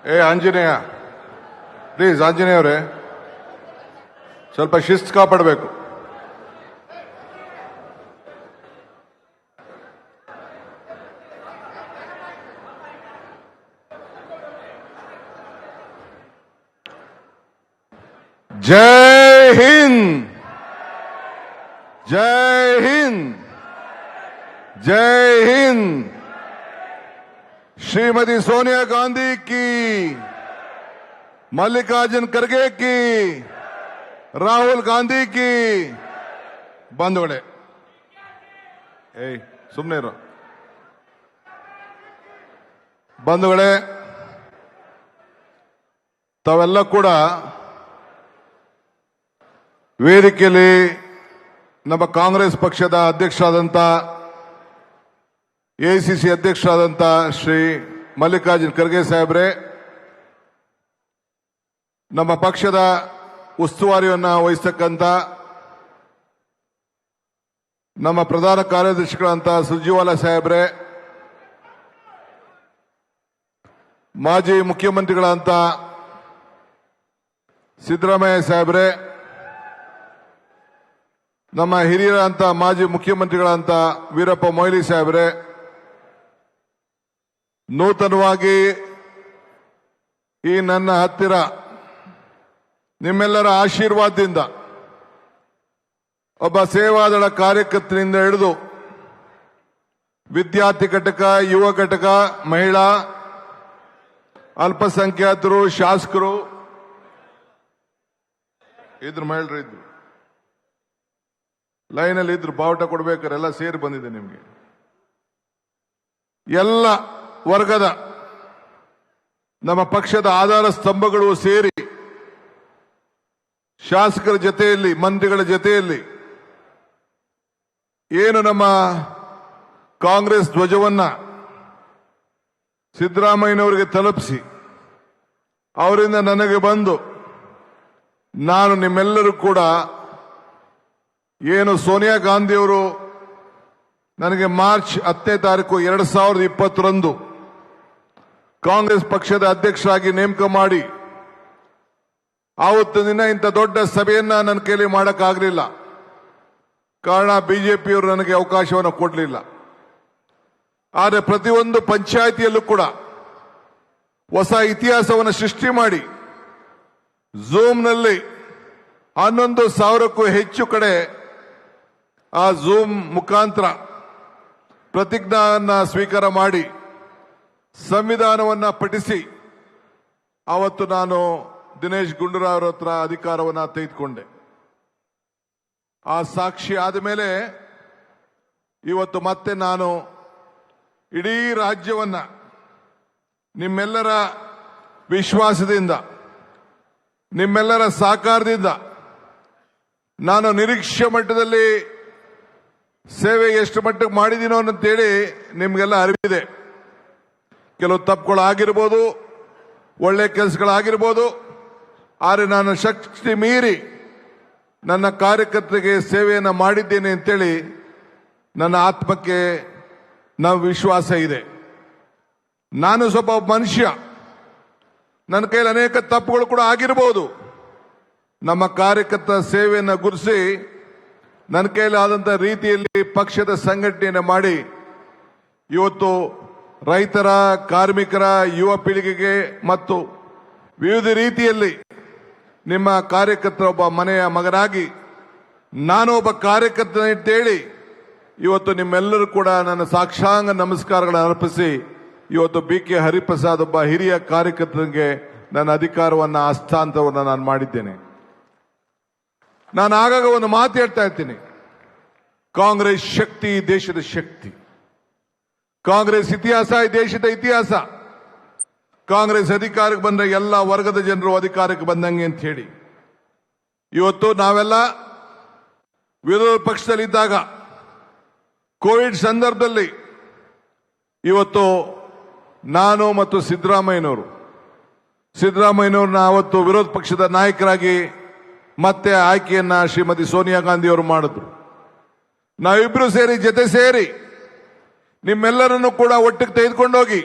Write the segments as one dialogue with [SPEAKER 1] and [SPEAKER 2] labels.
[SPEAKER 1] Anjaneya, please Anjaneya ಅವರೇ ಸ್ವಲ್ಪ ಶಿಸ್ತು ಕಾಪಾಡಬೇಕು. जय हिंद, जय हिंद, जय हिंद. श्रीमती सोनिया गांधी की, मल्लिकार्जुन खड़गे की, राहुल गांधी की. ಬಂಧುಗಳೇ, ಸುಮ್ಮನೆ ಇರೋ ಬಂಧುಗಳೇ, ತಾವೆಲ್ಲ ಕೂಡ ವೇದಿಕೆಯಲ್ಲಿ ನಮ್ಮ ಕಾಂಗ್ರೆಸ್ ಪಕ್ಷದ ಅಧ್ಯಕ್ಷರಾದಂಥ ಎಐಸಿಸಿ ಅಧ್ಯಕ್ಷರಾದಂಥ ಶ್ರೀ ಮಲ್ಲಿಕಾರ್ಜುನ್ ಖರ್ಗೆ ಸಾಹೇಬ್ರೆ, ನಮ್ಮ ಪಕ್ಷದ ಉಸ್ತುವಾರಿಯನ್ನು ವಹಿಸತಕ್ಕಂಥ ನಮ್ಮ ಪ್ರಧಾನ ಕಾರ್ಯದರ್ಶಿಗಳಂತ ಸುರ್ಜಿವಾಲಾ ಸಾಹೇಬ್ರೆ, ಮಾಜಿ ಮುಖ್ಯಮಂತ್ರಿಗಳಂತ ಸಿದ್ದರಾಮಯ್ಯ ಸಾಹೇಬ್ರೆ, ನಮ್ಮ ಹಿರಿಯರಂತ ಮಾಜಿ ಮುಖ್ಯಮಂತ್ರಿಗಳಂತ ವೀರಪ್ಪ ಮೊಯ್ಲಿ ಸಾಹೇಬ್ರೆ, ನೂತನವಾಗಿ ಈ ನನ್ನ ಹತ್ತಿರ ನಿಮ್ಮೆಲ್ಲರ ಆಶೀರ್ವಾದದಿಂದ ಒಬ್ಬ ಸೇವಾದಳ ಕಾರ್ಯಕರ್ತರಿಂದ ಹಿಡಿದು ವಿದ್ಯಾರ್ಥಿ ಘಟಕ, ಯುವ ಘಟಕ, ಮಹಿಳಾ, ಅಲ್ಪಸಂಖ್ಯಾತರು, ಶಾಸಕರು ಇದ್ರು, ಮಹಿಳೆಯರು ಇದ್ರು, ಲೈನಲ್ಲಿ ಇದ್ರು, ಬಾವುಟ ಕೊಡ್ಬೇಕಾರೆ ಎಲ್ಲ ಸೇರಿ ಬಂದಿದೆ. ನಿಮಗೆ ಎಲ್ಲ ವರ್ಗದ ನಮ್ಮ ಪಕ್ಷದ ಆಧಾರ ಸ್ತಂಭಗಳು ಸೇರಿ ಶಾಸಕರ ಜೊತೆಯಲ್ಲಿ, ಮಂತ್ರಿಗಳ ಜೊತೆಯಲ್ಲಿ ಏನು ನಮ್ಮ ಕಾಂಗ್ರೆಸ್ ಧ್ವಜವನ್ನ ಸಿದ್ದರಾಮಯ್ಯನವರಿಗೆ ತಲುಪಿಸಿ ಅವರಿಂದ ನನಗೆ ಬಂದು ನಾನು ನಿಮ್ಮೆಲ್ಲರೂ ಕೂಡ ಏನು ಸೋನಿಯಾ ಗಾಂಧಿಯವರು ನನಗೆ ಮಾರ್ಚ್ 10ನೇ ತಾರೀಕು 2020ರಂದು ಕಾಂಗ್ರೆಸ್ ಪಕ್ಷದ ಅಧ್ಯಕ್ಷರಾಗಿ ನೇಮಕ ಮಾಡಿ ಆವತ್ತು ದಿನ ಇಂಥ ದೊಡ್ಡ ಸಭೆಯನ್ನ ನನ್ನ ಕೈಲಿ ಮಾಡಕ್ಕಾಗಲಿಲ್ಲ. ಕಾರಣ ಬಿಜೆಪಿಯವರು ನನಗೆ ಅವಕಾಶವನ್ನು ಕೊಡಲಿಲ್ಲ. ಆದರೆ ಪ್ರತಿಯೊಂದು ಪಂಚಾಯಿತಿಯಲ್ಲೂ ಕೂಡ ಹೊಸ ಇತಿಹಾಸವನ್ನು ಸೃಷ್ಟಿ ಮಾಡಿ ಝೂಮ್ನಲ್ಲಿ 11,000ಕ್ಕೂ ಹೆಚ್ಚು ಕಡೆ ಆ ಝೂಮ್ ಮುಖಾಂತರ ಪ್ರತಿಜ್ಞಾನ ಸ್ವೀಕಾರ ಮಾಡಿ ಸಂವಿಧಾನವನ್ನ ಪಠಿಸಿ ಅವತ್ತು ನಾನು ದಿನೇಶ್ ಗುಂಡೂರಾವ್ ಹತ್ರ ಅಧಿಕಾರವನ್ನ ತೆಗೆದುಕೊಂಡೆ. ಆ ಸಾಕ್ಷಿ ಆದ ಮೇಲೆ ಇವತ್ತು ಮತ್ತೆ ನಾನು ಇಡೀ ರಾಜ್ಯವನ್ನ ನಿಮ್ಮೆಲ್ಲರ ವಿಶ್ವಾಸದಿಂದ, ನಿಮ್ಮೆಲ್ಲರ ಸಹಕಾರದಿಂದ ನಾನು ನಿರೀಕ್ಷೆ ಮಟ್ಟದಲ್ಲಿ ಸೇವೆ ಎಷ್ಟು ಮಟ್ಟಕ್ಕೆ ಮಾಡಿದೀನೋ ಅಂತೇಳಿ ನಿಮ್ಗೆಲ್ಲ ಅರಿವಿದೆ. ಕೆಲವು ತಪ್ಪುಗಳು ಆಗಿರ್ಬೋದು, ಒಳ್ಳೆ ಕೆಲಸಗಳಾಗಿರ್ಬೋದು, ಆದರೆ ನಾನು ಶಕ್ತಿ ಮೀರಿ ನನ್ನ ಕಾರ್ಯಕರ್ತರಿಗೆ ಸೇವೆಯನ್ನು ಮಾಡಿದ್ದೇನೆ ಅಂತೇಳಿ ನನ್ನ ಆತ್ಮಕ್ಕೆ ನಾವು ವಿಶ್ವಾಸ ಇದೆ. ನಾನು ಸ್ವಲ್ಪ ಮನುಷ್ಯ, ನನ್ನ ಕೈಲಿ ಅನೇಕ ತಪ್ಪುಗಳು ಕೂಡ ಆಗಿರಬಹುದು. ನಮ್ಮ ಕಾರ್ಯಕರ್ತರ ಸೇವೆಯನ್ನು ಗುರುಸಿ ನನ್ನ ಕೈಲಾದಂಥ ರೀತಿಯಲ್ಲಿ ಪಕ್ಷದ ಸಂಘಟನೆಯನ್ನು ಮಾಡಿ ಇವತ್ತು ರೈತರ, ಕಾರ್ಮಿಕರ, ಯುವ ಪೀಳಿಗೆಗೆ ಮತ್ತು ವಿವಿಧ ರೀತಿಯಲ್ಲಿ ನಿಮ್ಮ ಕಾರ್ಯಕರ್ತರ ಒಬ್ಬ ಮನೆಯ ಮಗನಾಗಿ ನಾನು ಒಬ್ಬ ಕಾರ್ಯಕರ್ತನ ಅಂತೇಳಿ ಇವತ್ತು ನಿಮ್ಮೆಲ್ಲರೂ ಕೂಡ ನನ್ನ ಸಾಕ್ಷಾಂಗ ನಮಸ್ಕಾರಗಳನ್ನು ಅರ್ಪಿಸಿ ಇವತ್ತು BK ಹರಿಪ್ರಸಾದ್ ಒಬ್ಬ ಹಿರಿಯ ಕಾರ್ಯಕರ್ತನಿಗೆ ನನ್ನ ಅಧಿಕಾರವನ್ನು ಹಸ್ತಾಂತರವನ್ನು ನಾನು ಮಾಡಿದ್ದೇನೆ. ನಾನು ಆಗಾಗ ಒಂದು ಮಾತು ಹೇಳ್ತಾ ಇರ್ತೀನಿ, ಕಾಂಗ್ರೆಸ್ ಶಕ್ತಿ ದೇಶದ ಶಕ್ತಿ, ಕಾಂಗ್ರೆಸ್ ಇತಿಹಾಸ ಈ ದೇಶದ ಇತಿಹಾಸ. ಕಾಂಗ್ರೆಸ್ ಅಧಿಕಾರಕ್ಕೆ ಬಂದ್ರೆ ಎಲ್ಲ ವರ್ಗದ ಜನರು ಅಧಿಕಾರಕ್ಕೆ ಬಂದಂಗೆ ಅಂತ ಹೇಳಿ ಇವತ್ತು ನಾವೆಲ್ಲ ವಿರೋಧ ಪಕ್ಷದಲ್ಲಿದ್ದಾಗ ಕೋವಿಡ್ ಸಂದರ್ಭದಲ್ಲಿ ಇವತ್ತು ನಾನು ಮತ್ತು ಸಿದ್ದರಾಮಯ್ಯನವ್ರನ್ನ ಅವತ್ತು ವಿರೋಧ ಪಕ್ಷದ ನಾಯಕರಾಗಿ ಮತ್ತೆ ಆಯ್ಕೆಯನ್ನ ಶ್ರೀಮತಿ ಸೋನಿಯಾ ಗಾಂಧಿ ಅವರು ಮಾಡಿದ್ರು. ನಾವಿಬ್ರು ಸೇರಿ ಜೊತೆ ಸೇರಿ ನಿಮ್ಮೆಲ್ಲರನ್ನು ಕೂಡ ಒಟ್ಟಿಗೆ ತೆಗೆದುಕೊಂಡೋಗಿ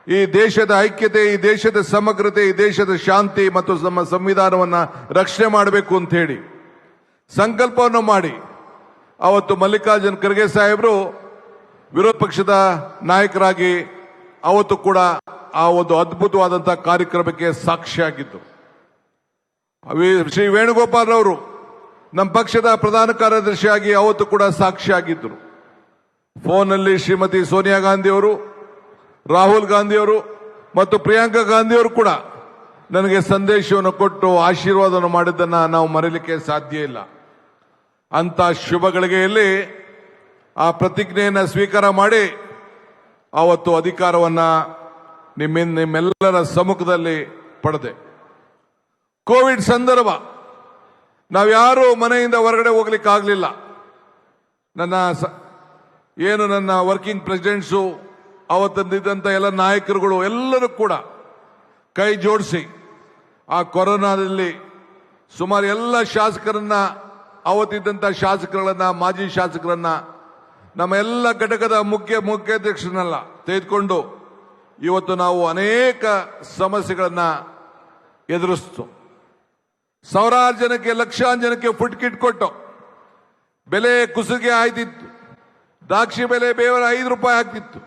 [SPEAKER 1] ಈ ದೇಶದ ಐಕ್ಯತೆ, ಈ ದೇಶದ ಸಮಗ್ರತೆ, ಈ ದೇಶದ ಶಾಂತಿ ಮತ್ತು ನಮ್ಮ ಸಂವಿಧಾನವನ್ನ ರಕ್ಷಣೆ ಮಾಡಬೇಕು ಅಂತ ಹೇಳಿ ಸಂಕಲ್ಪವನ್ನು ಮಾಡಿ ಅವತ್ತು ಮಲ್ಲಿಕಾರ್ಜುನ್ ಖರ್ಗೆ ಸಾಹೇಬರು ವಿರೋಧ ಪಕ್ಷದ ನಾಯಕರಾಗಿ ಅವತ್ತು ಕೂಡ ಆ ಒಂದು ಅದ್ಭುತವಾದಂತಹ ಕಾರ್ಯಕ್ರಮಕ್ಕೆ ಸಾಕ್ಷಿಯಾಗಿದ್ದು. ಶ್ರೀ ವೇಣುಗೋಪಾಲ್ ಅವರು ನಮ್ಮ ಪಕ್ಷದ ಪ್ರಧಾನ ಕಾರ್ಯದರ್ಶಿಯಾಗಿ ಅವತ್ತು ಕೂಡ ಸಾಕ್ಷಿಯಾಗಿದ್ದರು. ಫೋನ್ನಲ್ಲಿ ಶ್ರೀಮತಿ ಸೋನಿಯಾ ಗಾಂಧಿ ಅವರು, ರಾಹುಲ್ ಗಾಂಧಿ ಅವರು ಮತ್ತು ಪ್ರಿಯಾಂಕಾ ಗಾಂಧಿ ಅವರು ಕೂಡ ನನಗೆ ಸಂದೇಶವನ್ನು ಕೊಟ್ಟು ಆಶೀರ್ವಾದವನ್ನು ಮಾಡಿದ್ದನ್ನ ನಾವು ಮರೆಯಲಿಕ್ಕೆ ಸಾಧ್ಯ ಇಲ್ಲ. ಅಂತ ಶುಭ ಗಳಿಗೆಯಲ್ಲಿ ಆ ಪ್ರತಿಜ್ಞೆಯನ್ನು ಸ್ವೀಕಾರ ಮಾಡಿ ಅವತ್ತು ಅಧಿಕಾರವನ್ನ ನಿಮ್ಮೆಲ್ಲರ ಸಮ್ಮುಖದಲ್ಲಿ ಪಡೆದೆ. ಕೋವಿಡ್ ಸಂದರ್ಭ ನಾವ್ಯಾರೂ ಮನೆಯಿಂದ ಹೊರಗಡೆ ಹೋಗ್ಲಿಕ್ಕೆ ಆಗಲಿಲ್ಲ. ನನ್ನ ವರ್ಕಿಂಗ್ ಪ್ರೆಸಿಡೆಂಟ್ಸು, ಅವತ್ತಿದ್ದಂಥ ಎಲ್ಲ ನಾಯಕರುಗಳು ಎಲ್ಲರೂ ಕೂಡ ಕೈ ಜೋಡಿಸಿ ಆ ಕೊರೋನಾದಲ್ಲಿ ಸುಮಾರು ಎಲ್ಲ ಶಾಸಕರನ್ನ, ಅವತ್ತಿದ್ದಂಥ ಶಾಸಕರನ್ನ, ಮಾಜಿ ಶಾಸಕರನ್ನ, ನಮ್ಮ ಎಲ್ಲ ಘಟಕದ ಮುಖ್ಯಾಧ್ಯಕ್ಷರನ್ನೆಲ್ಲ ತೆಗೆದುಕೊಂಡು ಇವತ್ತು ನಾವು ಅನೇಕ ಸಮಸ್ಯೆಗಳನ್ನ ಎದುರಿಸ್ತು. ಸಾವಿರಾರು ಜನಕ್ಕೆ, ಲಕ್ಷಾಂತರ ಜನಕ್ಕೆ ಫುಡ್ ಕಿಟ್ ಕೊಟ್ಟು ಬೆಲೆ ಕುಸಿಗೆ ಆಯ್ತಿತ್ತು. ದ್ರಾಕ್ಷಿ ಬೆಲೆ ಬೇವರ 5 ರೂಪಾಯಿ ಆಗ್ತಿತ್ತು.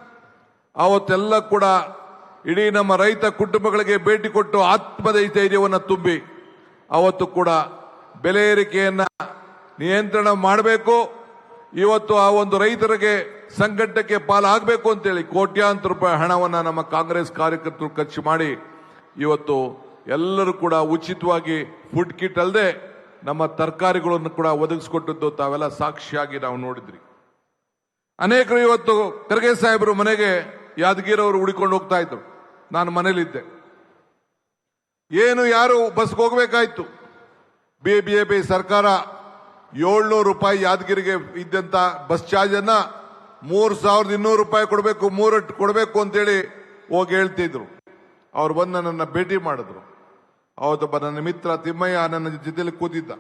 [SPEAKER 1] ಅವತ್ತೆಲ್ಲ ಕೂಡ ಇಡೀ ನಮ್ಮ ರೈತ ಕುಟುಂಬಗಳಿಗೆ ಭೇಟಿ ಕೊಟ್ಟು ಆತ್ಮಧೈರ್ಯವನ್ನು ತುಂಬಿ ಅವತ್ತು ಕೂಡ ಬೆಲೆ ಏರಿಕೆಯನ್ನ ನಿಯಂತ್ರಣ ಮಾಡಬೇಕು, ಇವತ್ತು ಆ ಒಂದು ರೈತರಿಗೆ ಸಂಕಟಕ್ಕೆ ಪಾಲಾಗಬೇಕು ಅಂತೇಳಿ ಕೋಟ್ಯಾಂತರ ರೂಪಾಯಿ ಹಣವನ್ನು ನಮ್ಮ ಕಾಂಗ್ರೆಸ್ ಕಾರ್ಯಕರ್ತರು ಖರ್ಚು ಮಾಡಿ ಇವತ್ತು ಎಲ್ಲರೂ ಕೂಡ ಉಚಿತವಾಗಿ ಫುಡ್ ಕಿಟ್ ಅಲ್ಲದೆ ನಮ್ಮ ತರಕಾರಿಗಳನ್ನು ಕೂಡ ಒದಗಿಸಿಕೊಟ್ಟದ್ದು ತಾವೆಲ್ಲ ಸಾಕ್ಷಿಯಾಗಿ ನಾವು ನೋಡಿದ್ರಿ. ಅನೇಕರು ಇವತ್ತು ಖರ್ಗೆ ಸಾಹೇಬರು ಮನೆಗೆ ಯಾದಗಿರಿ ಅವರು ಹುಡಿಕೊಂಡು ಹೋಗ್ತಾ ಇದ್ರು. ನಾನು ಮನೇಲಿದ್ದೆ. ಯಾರು ಬಸ್ಗೆ ಹೋಗ್ಬೇಕಾಯ್ತು. ಬಿಜೆಪಿ ಸರ್ಕಾರ 700 ರೂಪಾಯಿ ಯಾದಗಿರಿಗೆ ಇದ್ದಂತ ಬಸ್ ಚಾರ್ಜ್ ಅನ್ನ 3200 ರೂಪಾಯಿ ಕೊಡಬೇಕು, 3 ಕೊಡಬೇಕು ಅಂತೇಳಿ ಹೋಗಿ ಹೇಳ್ತಿದ್ರು. ಅವ್ರು ಬಂದು ನನ್ನನ್ನು ಭೇಟಿ ಮಾಡಿದ್ರು. ಅವತ್ತೊಬ್ಬ ನನ್ನ ಮಿತ್ರ ತಿಮ್ಮಯ್ಯ ನನ್ನ ಜೊತೆಲಿ ಕೂತಿದ್ದ.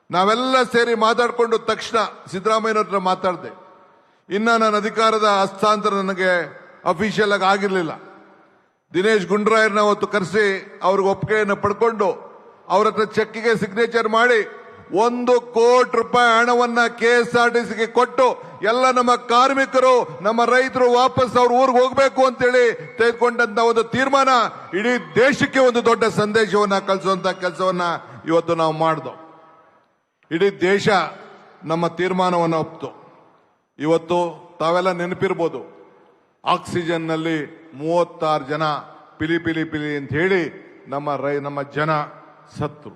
[SPEAKER 1] ನಾವೆಲ್ಲ ಸೇರಿ ಮಾತಾಡಿಕೊಂಡು ತಕ್ಷಣ ಸಿದ್ದರಾಮಯ್ಯನವ್ರ ಮಾತಾಡಿದೆ. ಇನ್ನ ನನ್ನ ಅಧಿಕಾರದ ಹಸ್ತಾಂತರ ನನಗೆ ಅಫಿಷಿಯಲ್ ಆಗಿ ಆಗಿರಲಿಲ್ಲ. ದಿನೇಶ್ ಗುಂಡೂರಾಯರ್ನ ಅವತ್ತು ಕರೆಸಿ ಅವ್ರಿಗೆ ಒಪ್ಪಿಗೆಯನ್ನು ಪಡ್ಕೊಂಡು ಅವ್ರ ಹತ್ರ ಚೆಕ್ಗೆ ಸಿಗ್ನೇಚರ್ ಮಾಡಿ 1 ಕೋಟಿ ರೂಪಾಯಿ ಹಣವನ್ನ KSRTCಗೆ ಕೊಟ್ಟು ಎಲ್ಲ ನಮ್ಮ ಕಾರ್ಮಿಕರು, ನಮ್ಮ ರೈತರು ವಾಪಸ್ ಅವ್ರ ಊರಿಗೆ ಹೋಗ್ಬೇಕು ಅಂತೇಳಿ ತೆಗೆದುಕೊಂಡಂತ ಒಂದು ತೀರ್ಮಾನ ಇಡೀ ದೇಶಕ್ಕೆ ಒಂದು ದೊಡ್ಡ ಸಂದೇಶವನ್ನ ಕಳಿಸುವಂತ ಕೆಲಸವನ್ನ ಇವತ್ತು ನಾವು ಮಾಡಿದ್ವು. ಇಡೀ ದೇಶ ನಮ್ಮ ತೀರ್ಮಾನವನ್ನು ಒಪ್ಪಿತು. ಇವತ್ತು ತಾವೆಲ್ಲ ನೆನಪಿರ್ಬೋದು, ಆಕ್ಸಿಜನ್ ನಲ್ಲಿ 36 ಜನ ಪಿಲಿ ಪಿಲಿ ಪಿಲಿ ಅಂತ ಹೇಳಿ ನಮ್ಮ ಜನ ಸತ್ರು.